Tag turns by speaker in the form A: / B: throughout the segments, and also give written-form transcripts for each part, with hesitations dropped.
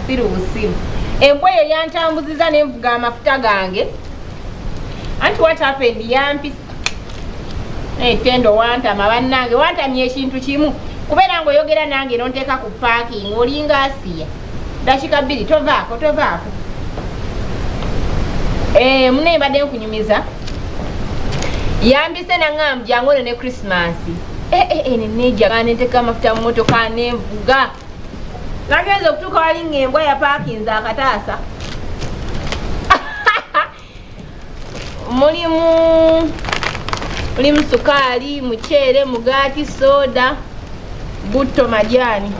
A: busiru. Embwa eyo yantambuziza n'envuga amafuta gange. Anti what happened yampi. Tendo wantama bannange wantamye ekintu kimu. Kubeera ng'oyogera nange n'onteeka ku parking olinga asiya. Dakika 2 tovaako. Mune mbadde nkunyumiza. Yambise nangamba jangone ne Christmas. Neja kanenteka amafuta mu motoka n'envuga. Nagenze okutuuka wali ng'embwa ya parkinze akataasa. Mulimu sukali, muceere, mugati, soda, butto, majani.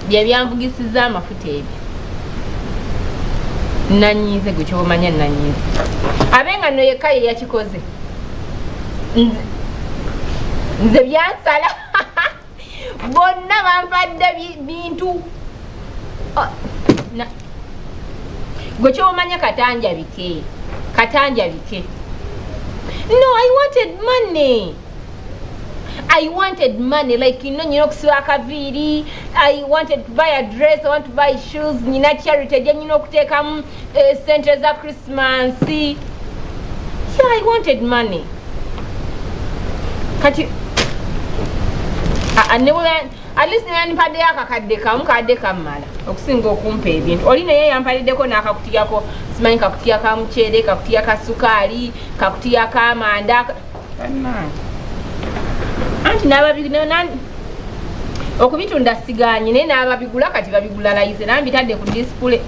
A: Bye byanvugisiza amafuta ebyo. Nanyize gwe kyomanya nanyize. Abenga no yekka ye yakikoze. Nze byansala. Bonna bampadde bintu. Gwe kyomanya katanja bike. No, I wanted money, like okusiba akaviri. I wanted to buy a dress, I want to buy shoes, nina charity okuteekamu sente za Christmas. Yeah, I wanted money. Kati at least nanimpadde akakadde kammala okusinga okumpa ebintu. Oli naye yampaliddeko n'akakutiyako simanyi kakutiya ka muceere, kakutiya ka sukaali, kakutiya ka manda. Anti okubitunda siganye naye n'ababigula kati babigula layise nambitadde ku display.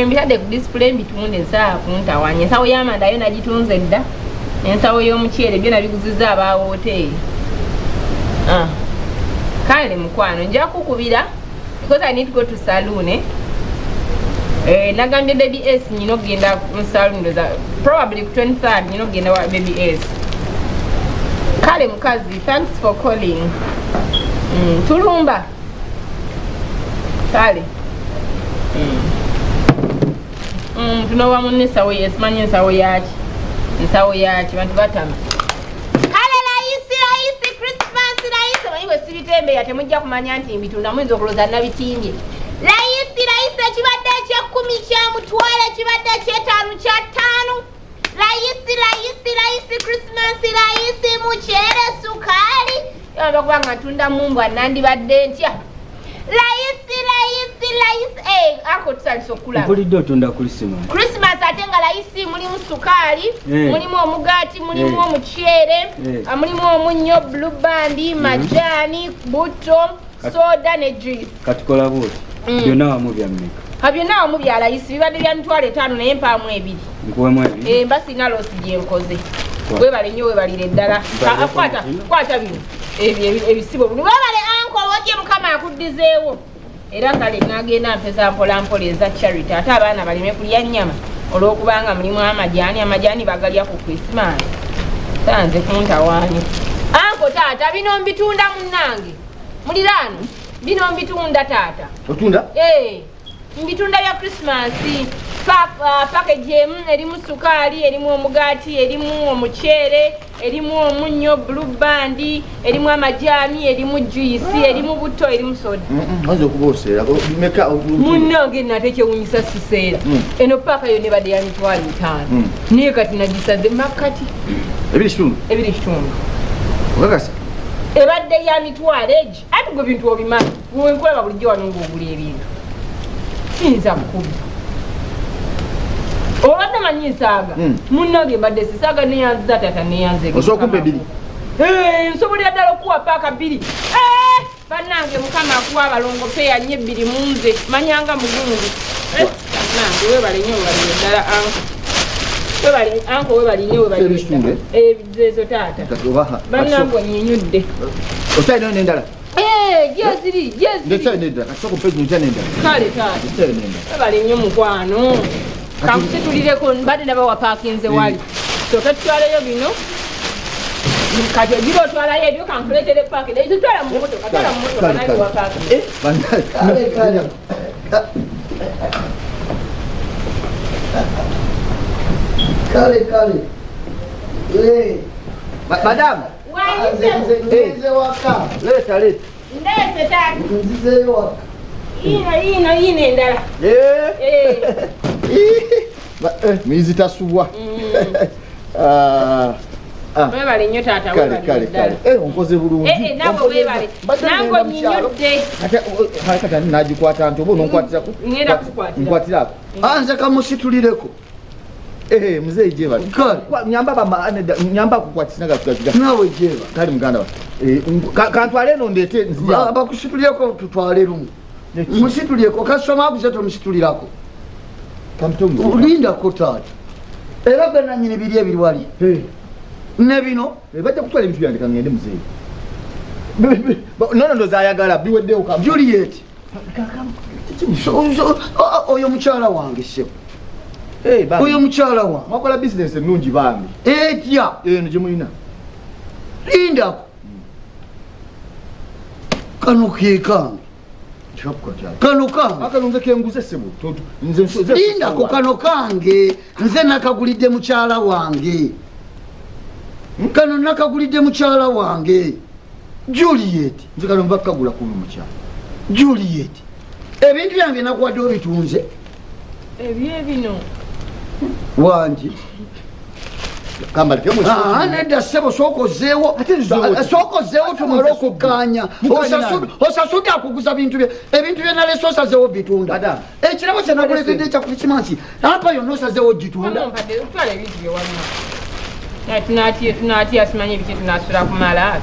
A: Mbitadde ku display mbitunde ensaawa kuntawanya. Ensawo y'amanda yo nagitunze dda. Ensawo y'omuceere byo nabiguziza aba hoteli. Kale mukwano nja kukubira because I need to go to saloon. Nagambye baby S nyino genda mu saloon probably 23rd nyino genda wa baby S. Kale mukazi, thanks for calling. Tulumba. Kale. Tunowa munne sawo yes manye sawo yachi. Nsawo yachi bantu batama. Sibitembe ya temujja kumanya nti mbitunda mwinzo okuloza nabitimbye. Layisi ekibadde eky'ekumi kyamutwala ekibadde eky'etaano ky'ataano. Layisi Christmas layisi muceere sukaali. Yaba kubanga tunda mumbwa nandibadde ntya. Layisi ako tusalisa okula.
B: Mpulidde otunda
A: Christmas ate nga layisi mulimu sukaali, mulimu omugati, mulimu omuceere, mulimu omunnyo, blue band, majani, butto, soda ne juice.
B: Kati kola bwoti. Byonna wamu bya mmeka?
A: Byonna wamu bya layisi bibadde bya mitwalo 5 naye mpaamu 2.
B: Nkuwemu 2?
A: Mba sina losi gye nkoze. Webale nnyo webalire ddala. Kwata bino. Ebisibo buli webale anko wojje mukama akuddizeewo. Era kale nagenda mpeza mpola eza charity ate abaana balime kulya nnyama olw'okubanga mulimu amajani bagalya ku Christmas. Tanze kuntawaanya. Anko taata bino mbitunda munnange. Muliraano bino mbitunda taata.
C: Otunda?
A: Mbitunda bya Christmas. Package emu erimu sukaali, erimu omugati, erimu omuceere, erimu omunnyo, blue band, erimu amajani, erimu juice, erimu butto, erimu soda.
C: Maze okuboosera meka
A: munnange nate kyewunyisa siseera. Eno paaka yo nebadde ya mitwalo 5. Naye kati nagisaze makati.
C: Ebiri kitundu. Okakasa?
A: Ebadde ya mitwalo egi. Ate gwe bintu obimanyi. Wenkulaba bulijjo wano ng'ogula ebintu. Kiyinza kukuba. Olwadde manyi nsaaga. Munnange mbadde sisaaga neyanziza taata neyanze.
C: Osobola okumpa 2?
A: Nsobolera ddala okuwa paaka 2. Bannange mukama akuwa abalongo peya nnyo 2 mu nze. Manyanga mugungu. Nange webale nnyo webalire ddala anko webale nnyo webalire ddala. Ezo taata. Bannange onyinyudde.
C: Otayina n'endala?
A: Gyeziri.
C: Ndetya n'endala. Kasoko pezi ndetya n'endala.
A: Kale taata. Webale nnyo mukwano. Kakusitulireko mbadde nabawa parkinze wali. So tatwalayo bino. Kati ojira otwalayo ebyo kankuleetere paaki. Ezo twala mu motoka. Naye wa paaki.
C: Kale. Madam.
A: Nze waka.
C: Leta.
A: Ndese taata.
C: Nzize waka.
A: Ino endala.
C: Mizi tasubwa.
A: Webale nnyo taata webale.
C: Onkoze bulungi.
A: Nabo webale. Nango nyinyudde.
C: Kata nagikwata ntobo nonkwatirako.
A: Ngenda kukwatira.
C: Nkwatirako. Anze kamusitulireko. Mzee jeba. Nyamba kukwatisa gatugaga. Nawe jeba. Kali muganda wa. Kantwale no ndete nzija. Abakusitulireko tutwale lumu. Musitulireko kasoma abuzeto musitulirako. Kamtongo. Ulinda kotata. Era bena nyine biri ebirwali. Nebino bajja kutwala ebintu byange kangende muzee. Nono ndo zayagala biwedde oka Juliet. Oyo mukyala wange sebo.
B: Bambi.
C: Oyo mukyala wange.
B: Mwakola business ennungi bambi.
C: Ekya.
B: Gye mulina.
C: Linda. Kano kekange. Kano kange.
B: Akalunze kenguze sebo.
C: Linda ko kano kange. Nze nakagulidde mukyala wange. Kano nakagulidde mukyala wange. Juliet.
B: Nze kano mbakagula ku mukyala.
C: Juliet. Ebintu byange nakwadde obitunze.
A: Bino.
C: Wangi.
B: Kamba kemo.
C: Nedda sebo sokozeewo. Sokozeewo tumala okukkaanya. Osasudde akuguza bintu bye. Ebintu bye naleese osazeewo bitunda. Ekirabo kye nakuleetedde ekya Christmas. Apa yonna osazeewo gitunda.
A: Otwala ebintu bye walina. Tunaatiya simanyi ebiki tunasula kumala.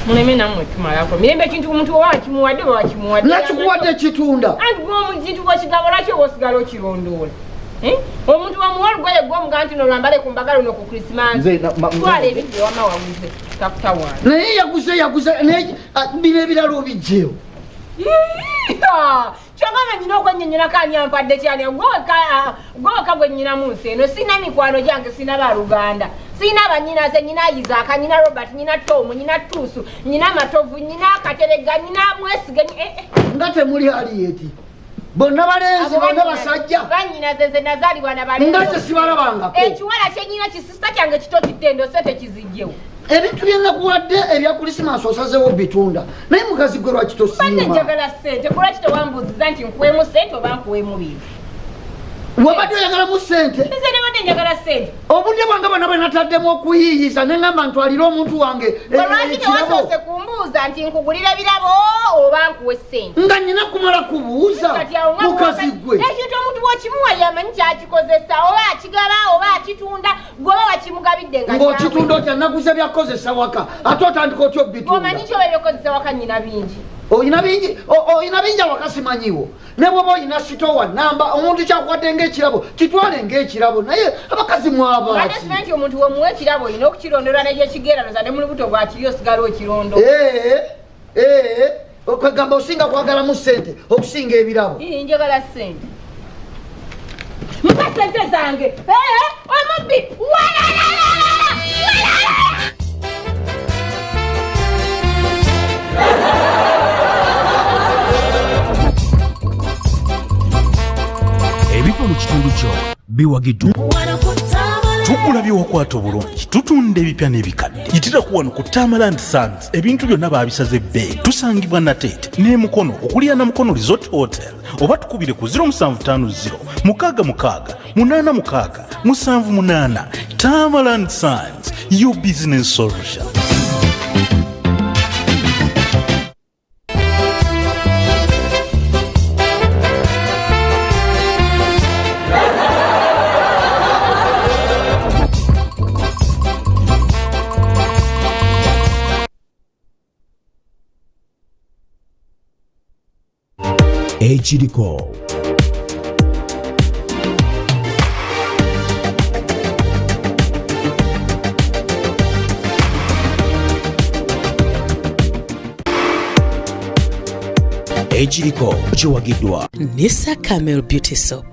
A: Muleme namwe tumalako. Mirembe ekintu omuntu oba wakimuwadde oba wakimuwadde.
C: Nakikuwadde ekitunda.
A: Anti gwomuntu bw'okigaba lwaki oba osigala okirondoola? Omuntu wamuwa olugoye gw'omugaa nti nolwambale ku mbaga luno ku Krismasi. Twala ebintu bye wama waguze takutawaana.
C: Naye yaguze bino ebirala obijjeewo.
A: Kyogamba nyina okwennyonnyolako ani ampadde kyani gweweka gwe nnyinamu nsi eno. Sina mikwano gyange, sina baluganda, sina banyinaze, nyina Isaac, nyina Robert, nyina Tom, nyina Tuusu, nyina Matovu, nyina Katerega, nyina Mwesige.
C: Nga temuli Aliyeti. Bonna balenzi, bonna basajja.
A: Banyinaze nze nazaalibwa na balenzi.
C: Nga kye sibalabangako.
A: Ekiwala kyennyina kisista kyange kito kitendo se tekizijjewo.
C: Ebintu bye nakuwadde ebya Krismasi osazeewo bitunda. Naye mukazi gwe lwaki tosiima?
A: Badde njagala ssente. Kulwaki tewambuuziza nti nkuweemu ssente oba nkuweemu bintu?
C: Wabadde oyagalamu ssente?
A: Nze nebadde njagala ssente.
C: Obudde bwange bonna bwe nataddemu okuyiiyiza ne ngamba ntwalire omuntu wange
A: lwaki tewasoose kumbuuza nti nkugulira ebirabo oba nkuwe ssente?
C: Nga nnyina kumala kubuuza mukazi gwe.
A: Ekintu omuntu bw'okimuwa yamanyi kyakikozesa oba akigaba oba akitunda gwoba wakimugabidde nga
C: ng'okitunda otya naguze byakozesa waka ate otandika otya obitunda.
A: Omanyi kyoba ebyokozesa waka nnyina bingi.
C: Oyina bingi awaka simanyiwo. Ne bwoba oyina sitowa namba omuntu kyakwadde ng'ekirabo kitwale ng'ekirabo naye abakazi mwaba ati.
A: Simanyi nti omuntu wemuwa ekirabo olina okukirondola n'egyekigeraanoza ne mu lubuto bw'akiri osigala okirondo.
C: Okwegamba osinga kwagalamu ssente okusinga ebirabo.
A: Njagala ssente. Muka ssente zange. Omubbi
D: ebiva mu kitundu kyo biwagiddwa. Tukulabye wakwata obulungi tutunda ebipya n'ebikadde. Yitira ku wano ku Tamaland Sons ebintu byonna baabisaze ebbeeyi. Tusangibwa Nateete ne Mukono okulya na Mukono Resort Hotel oba tukubire ku 0750 666 866 778. Tamaland Sons, your business solution.
E: ekiriko kiwagiddwa
F: Nisa Camel Beauty Soap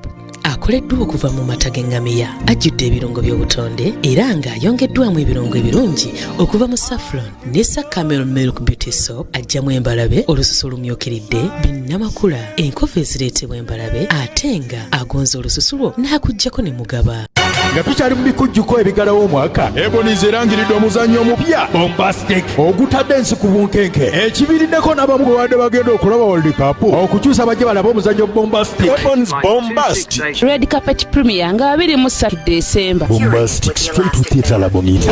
F: akoleddwa okuva mu mata g'engamiya ajjudde ebirungo by'obutonde era nga ayongeddwamu ebirungo ebirungi okuva mu saffron. Nisa Camel Milk Beauty Soap ajjamu embalabe, olususu olumyukiridde, binnamakula, enkovu ezireetebwa embalabe ate nga agonza olususu lwo n'akuggyako ne mugaba.
D: nga tukyali mu bikujjuko ebigalawo omwaka ebonize erangiridde omuzannyo omupya bombastic ogutadde ensi ku bunkenke ekibiriddeko n'abamu bwe wadde bagenda okulaba World Cup okukyusa bajje balabe omuzannyo bombastic bombastic
G: Red Carpet Premier nga 23 December
D: bombastic straight to theatre labonita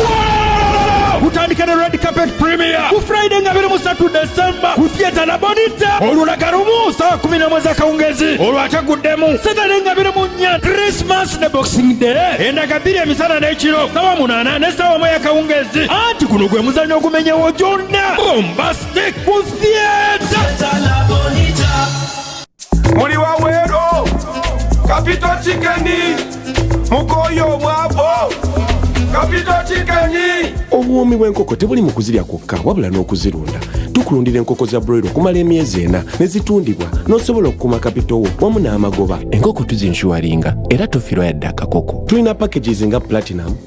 D: kutandika ne Red Carpet Premier ku Friday nga 23 December ku theatre labonita olulaga lumu saa 11 akawungezi olwakyaguddemu Saturday nga 24 Christmas ne Boxing Day endaga 2 emisana n'ekiro sawa 8 ne sawa 1 akawungezi anti guno gwe muzannyo ogumenyewo gyonna bombastic ku theatre labonita
H: muli wawero Capital Chicken mukoyo mwabo Capital Chicken.
I: Obuwoomi bw'enkoko tebuli mu kuzirya kwokka wabula n'okuzirunda. Tukulundira enkoko za broiler okumala emyezi 4 ne zitundibwa n'osobola okukuuma kapito wo wamu n'amagoba. Enkoko tuzinshuwalinga era tofiirwa yadde akakoko. Tulina packages nga platinum,